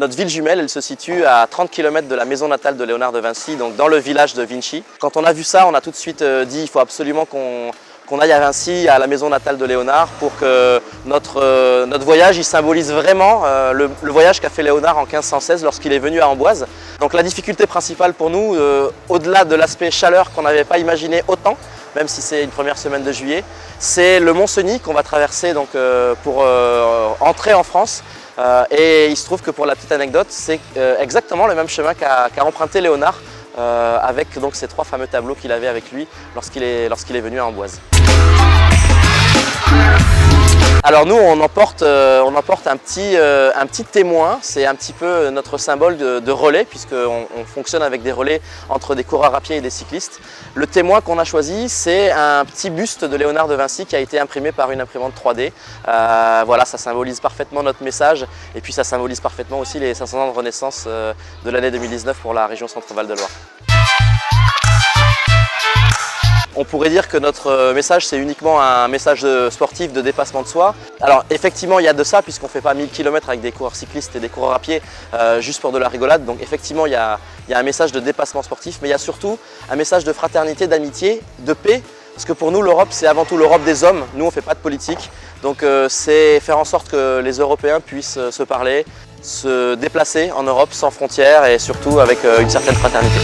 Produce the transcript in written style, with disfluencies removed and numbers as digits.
notre ville jumelle, elle se situe à 30 km de la maison natale de Léonard de Vinci, donc dans le village de Vinci. Quand on a vu ça, on a tout de suite dit il faut absolument qu'on aille à Vinci, à la maison natale de Léonard, pour que notre voyage il symbolise vraiment le voyage qu'a fait Léonard en 1516 lorsqu'il est venu à Amboise. Donc la difficulté principale pour nous, au-delà de l'aspect chaleur qu'on n'avait pas imaginé autant, même si c'est une première semaine de juillet, c'est le mont Cenis qu'on va traverser donc, pour entrer en France. Et il se trouve que pour la petite anecdote, c'est exactement le même chemin qu'a emprunté Léonard avec donc, ces 3 fameux tableaux qu'il avait avec lui lorsqu'il est venu à Amboise. Alors nous, on emporte un petit témoin, c'est un petit peu notre symbole de relais puisqu'on fonctionne avec des relais entre des coureurs à pied et des cyclistes. Le témoin qu'on a choisi, c'est un petit buste de Léonard de Vinci qui a été imprimé par une imprimante 3D. Voilà, ça symbolise parfaitement notre message et puis ça symbolise parfaitement aussi les 500 ans de renaissance de l'année 2019 pour la région Centre-Val de Loire. On pourrait dire que notre message, c'est uniquement un message sportif de dépassement de soi. Alors effectivement, il y a de ça puisqu'on ne fait pas 1000 km avec des coureurs cyclistes et des coureurs à pied juste pour de la rigolade. Donc effectivement, il y a un message de dépassement sportif, mais il y a surtout un message de fraternité, d'amitié, de paix. Parce que pour nous, l'Europe, c'est avant tout l'Europe des hommes. Nous, on ne fait pas de politique. Donc c'est faire en sorte que les Européens puissent se parler, se déplacer en Europe sans frontières et surtout avec une certaine fraternité.